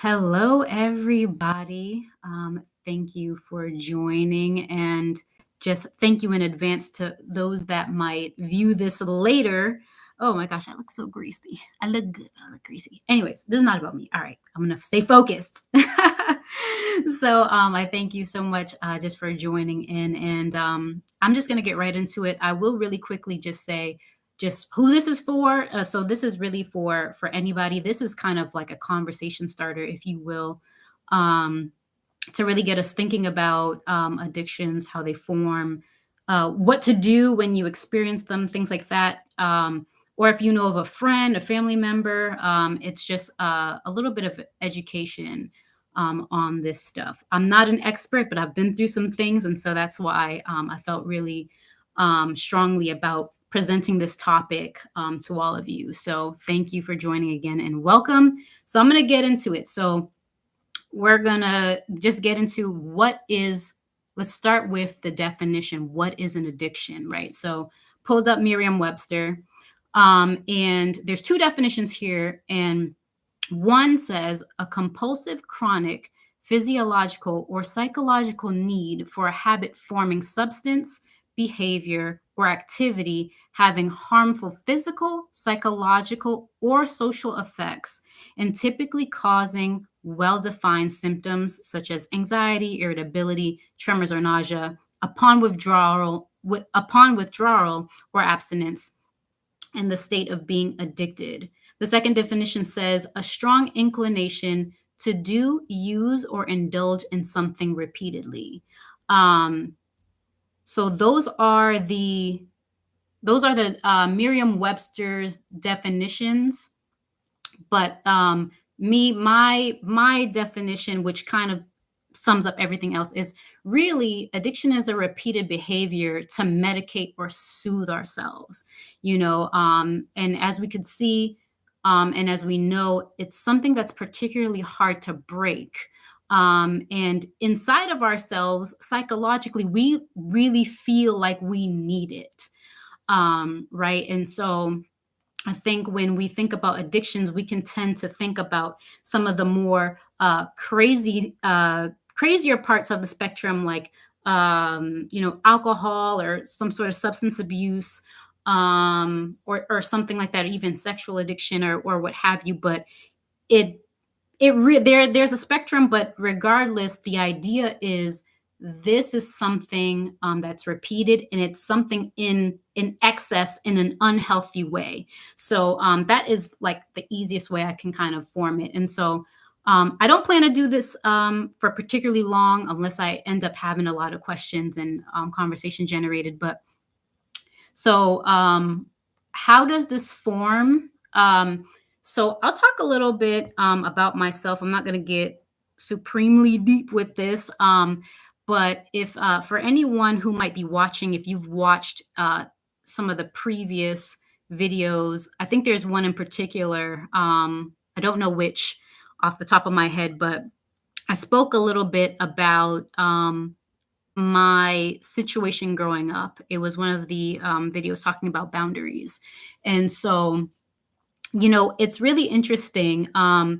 Hello, everybody. Thank you for joining, and just thank you in advance to those that might view this later. Oh my gosh, I look so greasy. I look good, but I look greasy. Anyways, this is not about me. All right, I'm gonna stay focused. I thank you so much just for joining in, and I'm just gonna get right into it. I will really quickly just say just who this is for. So this is really for anybody. This is kind of like a conversation starter, if you will, um, to really get us thinking about addictions, how they form, what to do when you experience them, things like that. Or if you know of a friend, a family member, it's just a little bit of education on this stuff. I'm not an expert, but I've been through some things. And so that's why I felt really strongly about presenting this topic to all of you. So thank you for joining again and welcome. So I'm going to get into it. So we're going to just get into let's start with the definition. What is an addiction, right? So pulled up Merriam-Webster, and there's two definitions here. And one says a compulsive, chronic, physiological, or psychological need for a habit forming substance, behavior, or activity having harmful physical, psychological, or social effects, and typically causing well defined symptoms such as anxiety, irritability, tremors, or nausea upon withdrawal or abstinence and the state of being addicted. The second definition says a strong inclination to do, use, or indulge in something repeatedly. Um, so those are the Merriam-Webster's definitions. But my definition, which kind of sums up everything else, is really addiction is a repeated behavior to medicate or soothe ourselves, and as we could see, and as we know, it's something that's particularly hard to break. And inside of ourselves, psychologically, we really feel like we need it. Right. And so I think when we think about addictions, we can tend to think about some of the more crazier parts of the spectrum, like alcohol or some sort of substance abuse, or something like that, or even sexual addiction or what have you. But it there's a spectrum, but regardless, the idea is this is something that's repeated, and it's something in excess in an unhealthy way. So that is like the easiest way I can kind of form it. And so I don't plan to do this for particularly long unless I end up having a lot of questions and conversation generated. But so, how does this form? So, I'll talk a little bit about myself. I'm not going to get supremely deep with this, but if for anyone who might be watching, if you've watched some of the previous videos, I think there's one in particular. I don't know which off the top of my head, but I spoke a little bit about my situation growing up. It was one of the videos talking about boundaries. And so, it's really interesting. I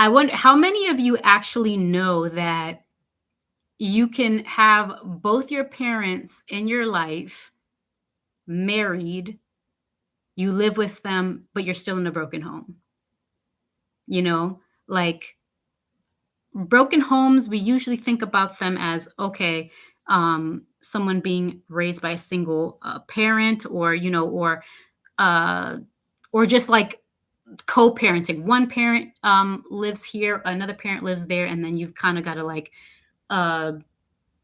wonder how many of you actually know that you can have both your parents in your life married, you live with them, but you're still in a broken home. Like broken homes, we usually think about them as okay, someone being raised by a single parent, uh, or just like co-parenting. One parent lives here, another parent lives there, and then you've kind of got to like uh,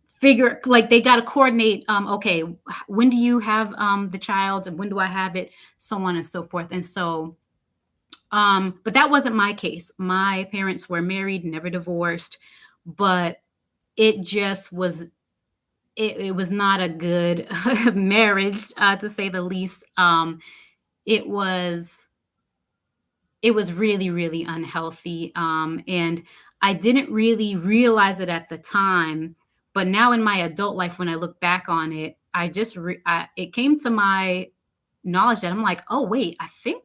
figure like they got to coordinate. Okay, when do you have the child, and when do I have it, so on and so forth. And so but that wasn't my case. My parents were married, never divorced, but it just was it was not a good marriage, to say the least. It was it was really, really unhealthy, and I didn't really realize it at the time, but now in my adult life, when I look back on it, it came to my knowledge that I'm like, oh wait, I think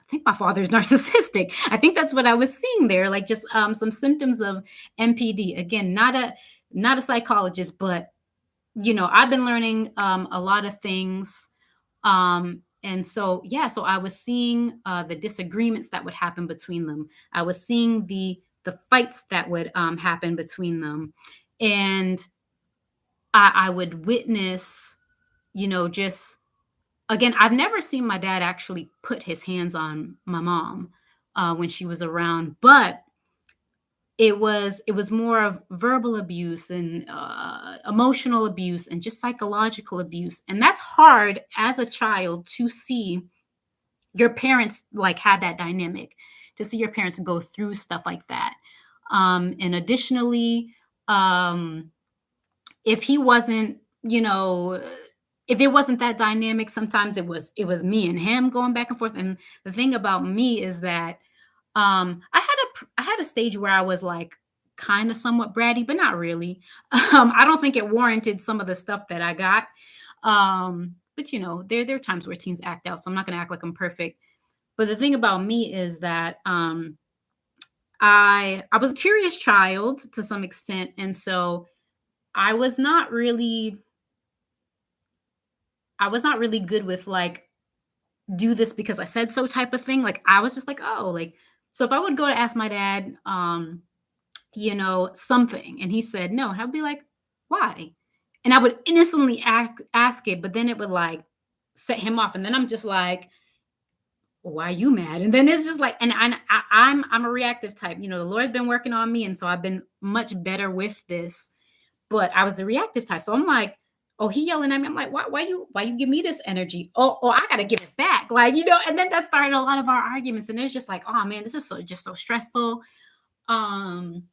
think my father's narcissistic. I think that's what I was seeing there, like just some symptoms of MPD. Again, not a psychologist, but I've been learning a lot of things. And so, yeah, so I was seeing the disagreements that would happen between them. I was seeing the fights that would happen between them, and I would witness, just again, I've never seen my dad actually put his hands on my mom when she was around, but it was more of verbal abuse and emotional abuse and just psychological abuse, and that's hard as a child to see your parents like have that dynamic, to see your parents go through stuff like that. And additionally, um, if he wasn't, if it wasn't that dynamic, sometimes it was me and him going back and forth. And the thing about me is that I had a stage where I was like kind of somewhat bratty, but not really. I don't think it warranted some of the stuff that I got. But there are times where teens act out, so I'm not gonna act like I'm perfect. But the thing about me is that I was a curious child to some extent, and so I was not really I was not really good with like do this because I said so type of thing. Like I was just like, oh, like so if I would go to ask my dad, something, and he said no, I'd be like, why? And I would innocently ask it, but then it would like set him off, and then I'm just like, why are you mad? And then it's just like, I'm a reactive type. The Lord's been working on me, and so I've been much better with this. But I was the reactive type, so I'm like, oh, he yelling at me. I'm like, why you give me this energy? Oh, I gotta give it back, like And then that started a lot of our arguments, and it's just like, oh man, this is so stressful. Um,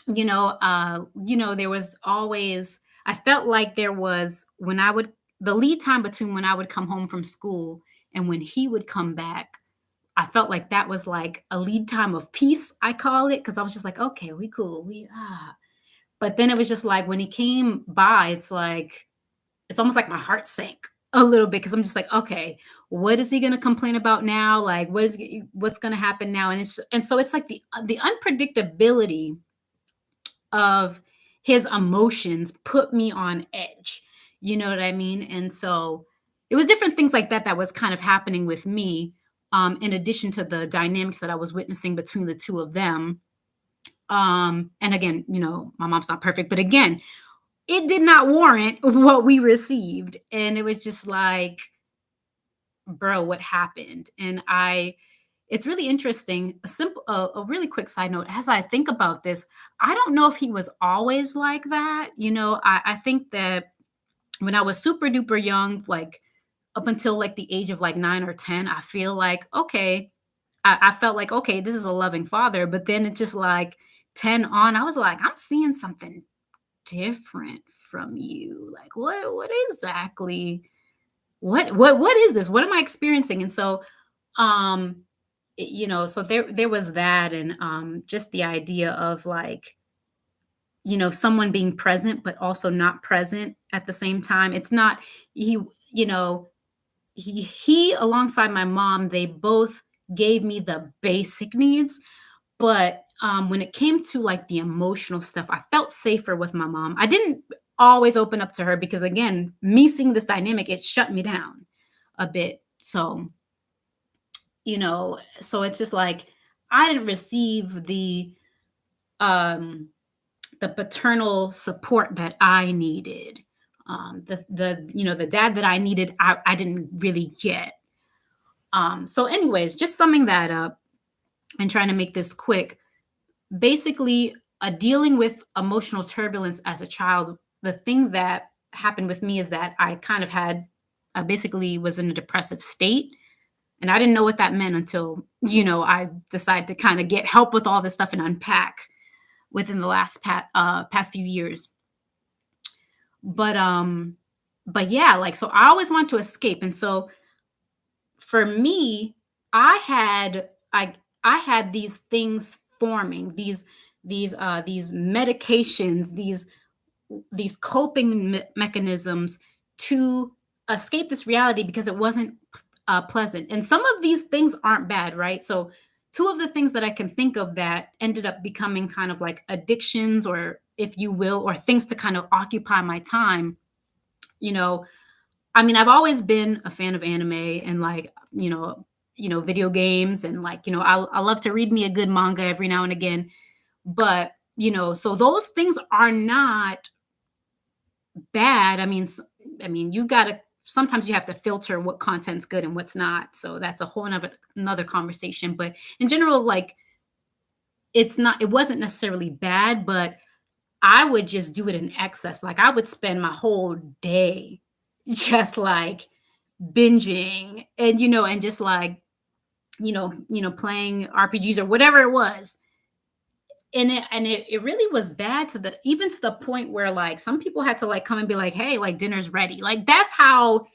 there was always, I felt like there was when I would the lead time between when I would come home from school and when he would come back. I felt like that was like a lead time of peace, I call it, because I was just like, okay, we cool. But then it was just like when he came by, it's almost like my heart sank a little bit because I'm just like, okay, what is he gonna complain about now? Like what's gonna happen now? And so it's like the unpredictability of his emotions put me on edge. You know what I mean? And so it was different things like that that was kind of happening with me, in addition to the dynamics that I was witnessing between the two of them. And again, my mom's not perfect, but again, it did not warrant what we received. And it was just like, bro, what happened? And it's really interesting. A really quick side note. As I think about this, I don't know if he was always like that. I think that when I was super duper young, like up until like the age of like 9 or 10, I feel like, okay, I felt like, okay, this is a loving father. But then it just like 10 on, I was like, I'm seeing something different from you. Like, what exactly? What is this? What am I experiencing? And so, um, so there was that, and just the idea of like, someone being present but also not present at the same time. It's not he, you know, he alongside my mom, they both gave me the basic needs, but when it came to like the emotional stuff, I felt safer with my mom. I didn't always open up to her because again, me seeing this dynamic, it shut me down a bit. So it's just like I didn't receive um the paternal support that I needed. The dad that I needed, I didn't really get. So anyways, just summing that up and trying to make this quick. Basically, dealing with emotional turbulence as a child, the thing that happened with me is that I basically was in a depressive state. And I didn't know what that meant until, I decided to kind of get help with all this stuff and unpack within the past few years. But yeah, like, so I always want to escape. And so for me, I had, I, I had these things forming, these medications, these coping mechanisms to escape this reality because it wasn't pleasant. And some of these things aren't bad, right? So, two of the things that I can think of that ended up becoming kind of like addictions, or if you will, or things to kind of occupy my time, you know, I mean, I've always been a fan of anime and like, video games, and like, I love to read me a good manga every now and again. But, so those things are not bad. I mean, you gotta sometimes you have to filter what content's good and what's not. So that's a whole another conversation. But in general, like it wasn't necessarily bad, but I would just do it in excess. Like I would spend my whole day just like binging and just like, playing RPGs or whatever it was. And it really was bad to the even to the point where like some people had to like come and be like, hey, like dinner's ready. Like that's how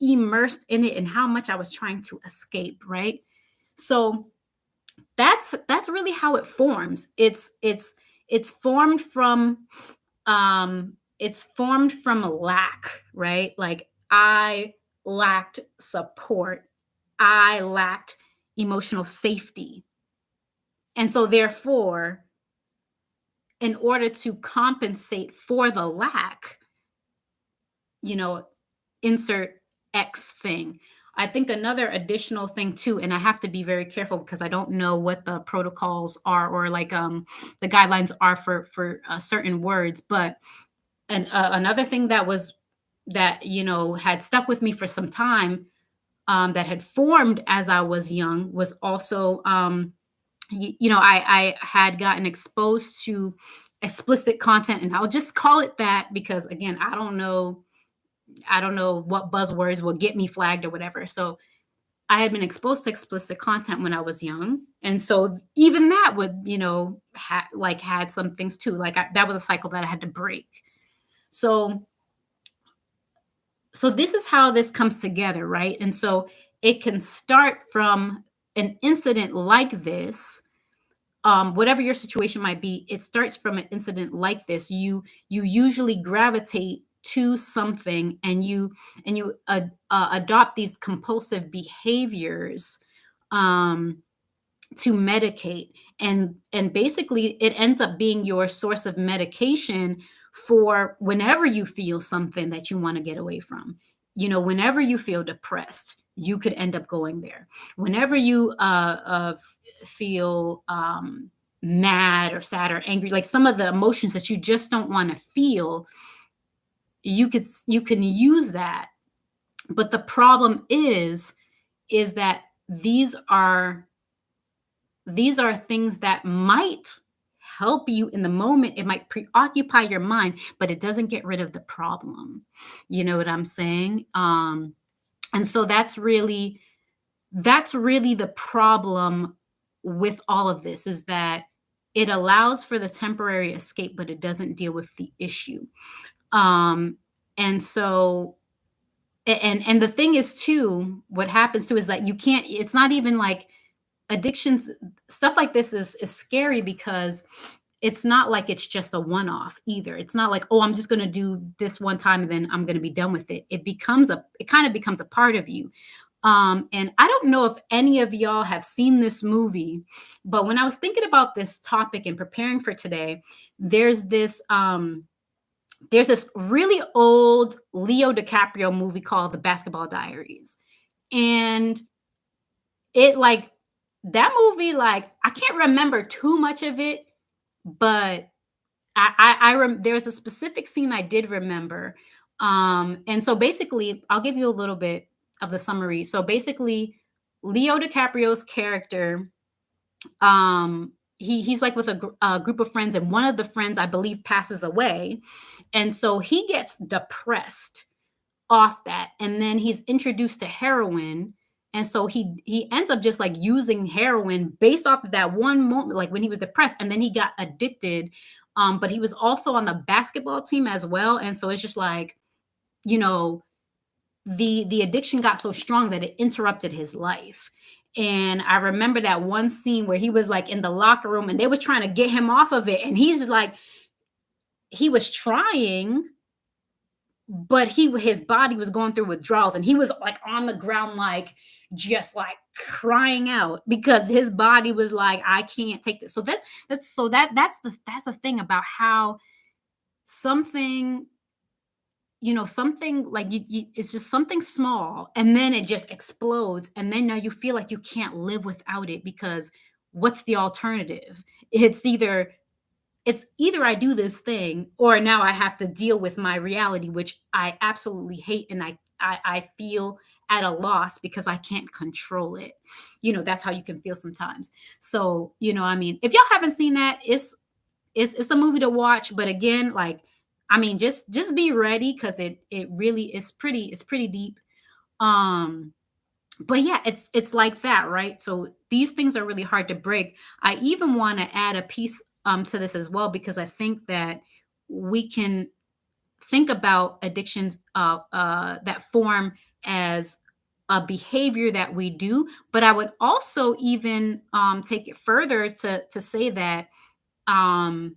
immersed in it and how much I was trying to escape, right? So that's really how it forms. It's formed from it's formed from a lack, right? Like I lacked support. I lacked emotional safety. And so therefore, in order to compensate for the lack, you know, insert X thing. I think another additional thing too, and I have to be very careful because I don't know what the protocols are or like the guidelines are for certain words. But another thing that had stuck with me for some time, that had formed as I was young, was also I had gotten exposed to explicit content, and I'll just call it that because again, I don't know what buzzwords will get me flagged or whatever. So I had been exposed to explicit content when I was young, and so even that would had some things too. Like that was a cycle that I had to break. So this is how this comes together, right? And so it can start from an incident like this. Whatever your situation might be, it starts from an incident like this. You usually gravitate to something, and you adopt these compulsive behaviors, um, to medicate, and basically it ends up being your source of medication for whenever you feel something that you want to get away from. Whenever you feel depressed, you could end up going there. Whenever you feel mad or sad or angry, like some of the emotions that you just don't want to feel, you can use that. But the problem is that these are things that might help you in the moment. It might preoccupy your mind, but it doesn't get rid of the problem. You know what I'm saying? And so that's really the problem with all of this, is that it allows for the temporary escape, but it doesn't deal with the issue. Um, and so and the thing is too, what happens too is that you can't, it's not even like addictions, stuff like this is scary because it's not like it's just a one-off either. It's not like, oh, I'm just going to do this one time and then I'm going to be done with it. It kind of becomes a part of you. And I don't know if any of y'all have seen this movie, but when I was thinking about this topic and preparing for today, there's this really old Leo DiCaprio movie called The Basketball Diaries. And it like that movie, like I can't remember too much of it, but there's a specific scene I did remember. And so basically, I'll give you a little bit of the summary. So basically, Leo DiCaprio's character, he's like with a group of friends, and one of the friends, I believe, passes away, and so he gets depressed off that, and then he's introduced to heroin, and so he ends up just like using heroin based off of that one moment, like when he was depressed, and then he got addicted. But he was also on the basketball team as well, and so it's just like, you know the addiction got so strong that it interrupted his life. And I remember that one scene where he was like in the locker room and they were trying to get him off of it, and he's like, he was trying, but his body was going through withdrawals, and he was like on the ground, like just like crying out because his body was like, I can't take this. So that's the thing about how something, something like it's just something small and then it just explodes. And then now you feel like you can't live without it because what's the alternative? It's either it's either I do this thing or now I have to deal with my reality, which I absolutely hate. And I feel at a loss because I can't control it. That's how you can feel sometimes. So, I mean, if y'all haven't seen that, it's a movie to watch. But again, like, I mean, just be ready because it really is pretty deep. Um, but yeah, it's like that, right? So these things are really hard to break. I even want to add a piece to this as well because I think that we can think about addictions that form as a behavior that we do, but I would also even take it further to say that um,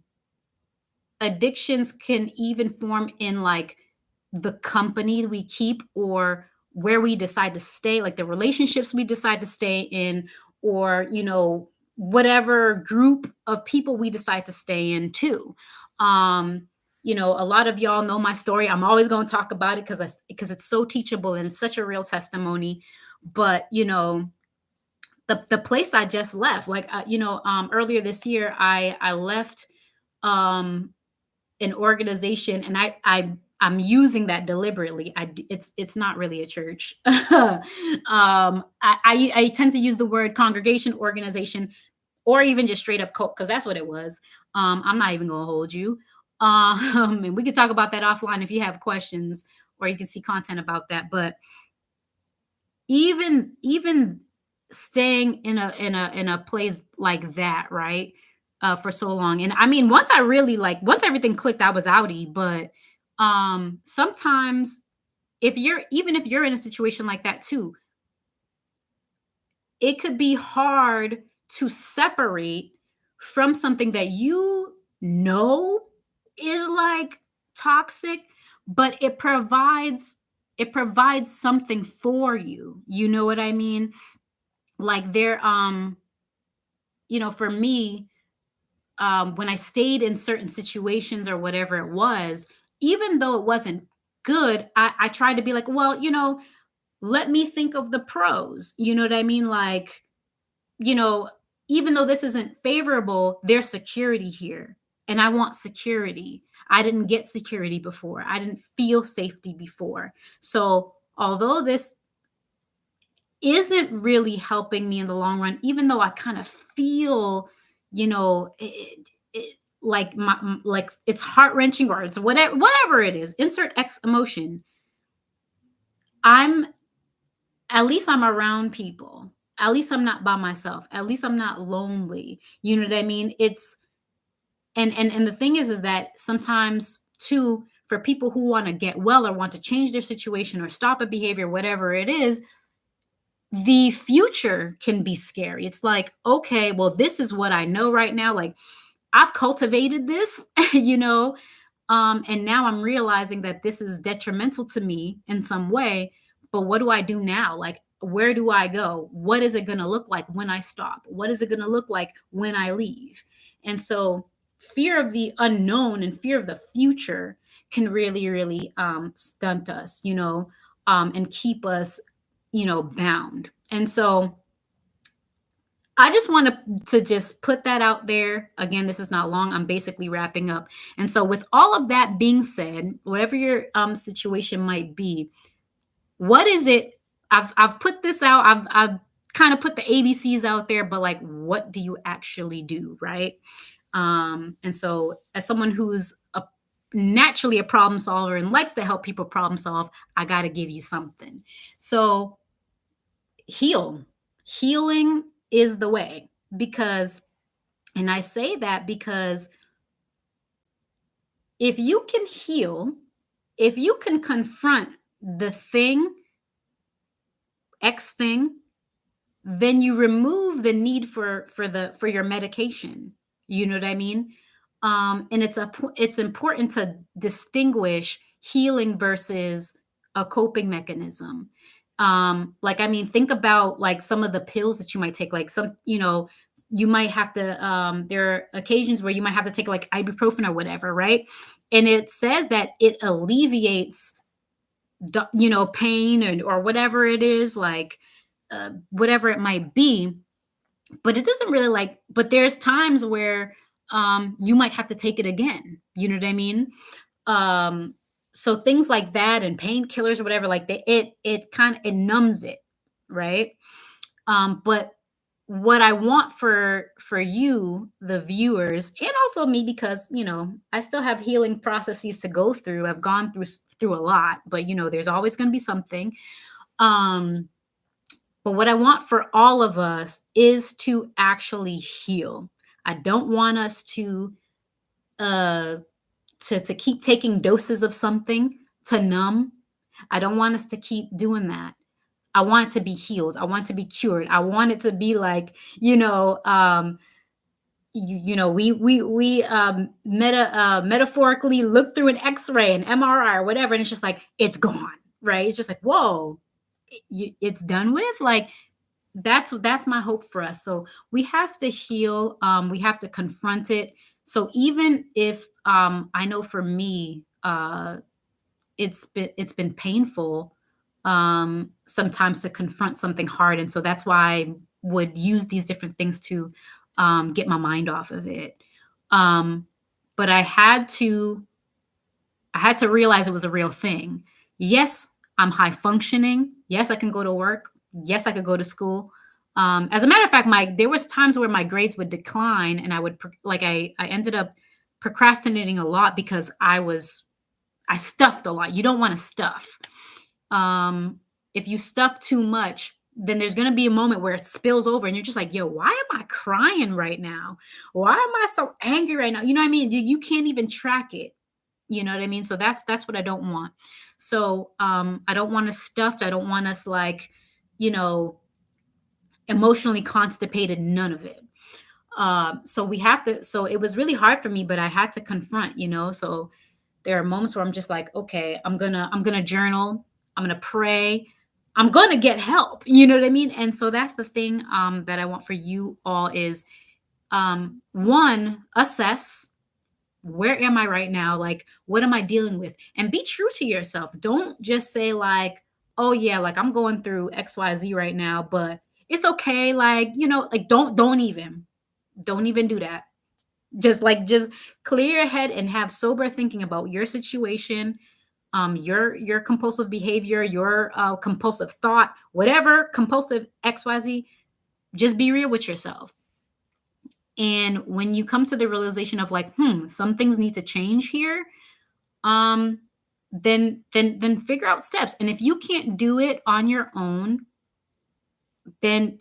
addictions can even form in like the company we keep or where we decide to stay, like the relationships we decide to stay in, or whatever group of people we decide to stay in too. um a lot of y'all know my story. I'm always going to talk about it because it's so teachable and such a real testimony. But the place I just left, like earlier this year, I left um an organization, and I'm using that deliberately. It's not really a church. I tend to use the word congregation, organization, or even just straight up cult because that's what it was. I'm not even gonna hold you. And we could talk about that offline if you have questions, or you can see content about that. But even staying in a place like that, right? For so long. And I mean, once everything clicked, I was outie. But sometimes if you're in a situation like that too, it could be hard to separate from something that know is like toxic, but it provides something for you. You know what I mean? Like for me, when I stayed in certain situations or whatever it was, even though it wasn't good, I tried to be like, well, let me think of the pros. You know what I mean? Like, you know, even though this isn't favorable, there's security here. And I want security. I didn't get security before. I didn't feel safety before. So, although this isn't really helping me in the long run, even though I kind of feel, like like it's heart wrenching or it's whatever it is, insert X emotion. I'm At least I'm around people. At least I'm not by myself. At least I'm not lonely. You know what I mean? It's and the thing is that sometimes too, for people who want to get well or want to change their situation or stop a behavior, whatever it is, the future can be scary. It's like, okay, well, this is what I know right now. Like, I've cultivated this, and now I'm realizing that this is detrimental to me in some way. But what do I do now? Like, where do I go? What is it going to look like when I stop? What is it going to look like when I leave? And so, fear of the unknown and fear of the future can really, really stunt us, and keep us, bound. And so, I just want to just put that out there. Again, this is not long. I'm basically wrapping up. And so, with all of that being said, whatever your situation might be, what is it? I've put this out. I've kind of put the ABCs out there, but like, what do you actually do, right? And so, as someone who's naturally a problem solver and likes to help people problem solve, I got to give you something. So, heal. Healing is the way because, and I say that because if you can heal, if you can confront the thing, X thing, then you remove the need for your medication. You know what I mean? And it's important to distinguish healing versus a coping mechanism. Like, I mean, think about like some of the pills that you might take, like some, you might have to, there are occasions where you might have to take like ibuprofen or whatever, right? And it says that it alleviates, pain or whatever it is, like, whatever it might be. But it doesn't really like, but there's times where you might have to take it again. You know what I mean? Um, so things like that and painkillers or whatever, like it kind of, it numbs it, right? But what I want for you, the viewers, and also me, because I still have healing processes to go through. I've gone through a lot, but there's always going to be something. Um, but what I want for all of us is to actually heal. I don't want us uh to keep taking doses of something to numb. I don't want us to keep doing that. I want it to be healed. I want it to be cured. I want it to be like, metaphorically look through an X-ray, an MRI, or whatever, and it's just like it's gone, right? It's just like, whoa, it's done with. Like, that's my hope for us. So we have to heal. We have to confront it. So even if, I know for me, it's been painful, sometimes, to confront something hard, and so that's why I would use these different things to get my mind off of it. Um, but I had to realize it was a real thing. Yes, I'm high functioning. Yes, I can go to work. Yes, I could go to school. As a matter of fact, my there was times where my grades would decline, and I ended up procrastinating a lot because I stuffed a lot. You don't want to stuff. Um, if you stuff too much, then there's gonna be a moment where it spills over, and you're just like, "Yo, why am I crying right now? Why am I so angry right now?" You know what I mean? You can't even track it. You know what I mean? So that's what I don't want. So I don't want us stuffed. I don't want us like, you know, emotionally constipated. None of it. So we have to. So it was really hard for me, but I had to confront. So there are moments where I'm just like, okay, I'm gonna journal. I'm gonna pray. I'm gonna get help. You know what I mean? And so that's the thing, that I want for you all is, one, assess, where am I right now? Like, what am I dealing with? And be true to yourself. Don't just say, like, oh, yeah, like I'm going through XYZ right now, but it's okay. Like, like don't even do that. Just clear your head and have sober thinking about your situation, your compulsive behavior, your compulsive thought, whatever compulsive XYZ. Just be real with yourself. And when you come to the realization of like, some things need to change here, um, then figure out steps. And if you can't do it on your own, then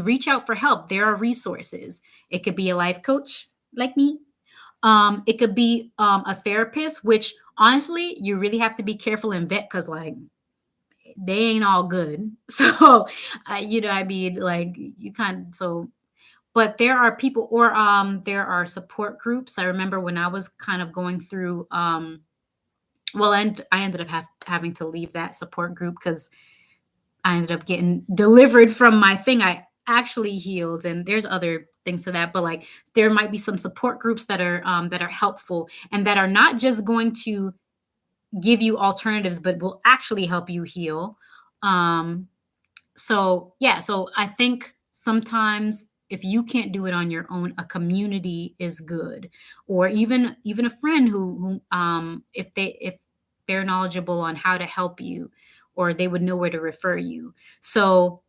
reach out for help. There are resources. It could be a life coach like me. It could be a therapist, which honestly, you really have to be careful and vet, because like they ain't all good. So, I mean, like you kind so but there are people, or there are support groups. I remember when I was kind of going through, well, and I ended up having to leave that support group because I ended up getting delivered from my thing. I actually healed, and there's other things to that, but like there might be some support groups that are helpful, and that are not just going to give you alternatives, but will actually help you heal. Um, so yeah, so I think sometimes if you can't do it on your own, a community is good, or even a friend who if they're knowledgeable on how to help you, or they would know where to refer you. So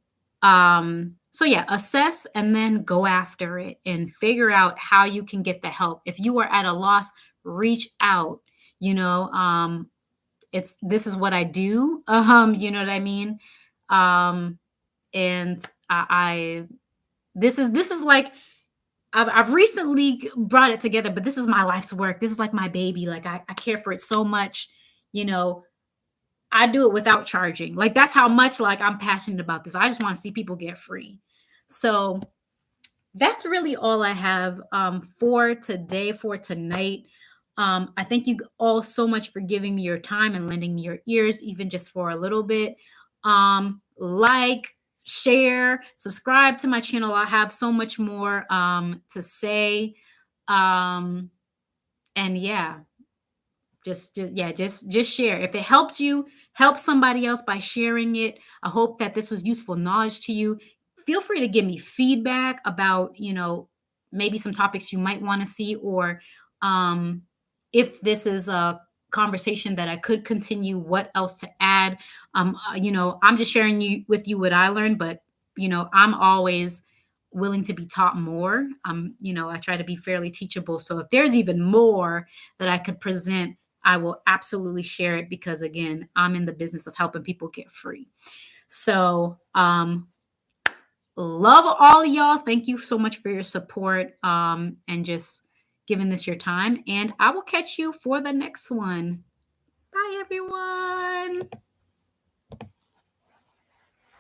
yeah, assess and then go after it and figure out how you can get the help. If you are at a loss, reach out. you know um this is what I do. You know what I mean? um and I this is like, I've recently brought it together, but this is my life's work. This is like my baby. Like I care for it so much. You know, I do it without charging. Like that's how much like I'm passionate about this. I just want to see people get free. So that's really all I have for today, for tonight. I thank you all so much for giving me your time and lending me your ears, even just for a little bit. like, share, subscribe to my channel. I have so much more to say. Um, and yeah, just share if it helped you, help somebody else by sharing it. I hope that this was useful knowledge to you. Feel free to give me feedback about, maybe some topics you might want to see, or um if this is a conversation that I could continue, what else to add. I'm just sharing with you what I learned, but I'm always willing to be taught more. I try to be fairly teachable, so if there's even more that I could present, I will absolutely share it, because again, I'm in the business of helping people get free. So, love all of y'all. Thank you so much for your support, and just giving this your time. And I will catch you for the next one. Bye, everyone.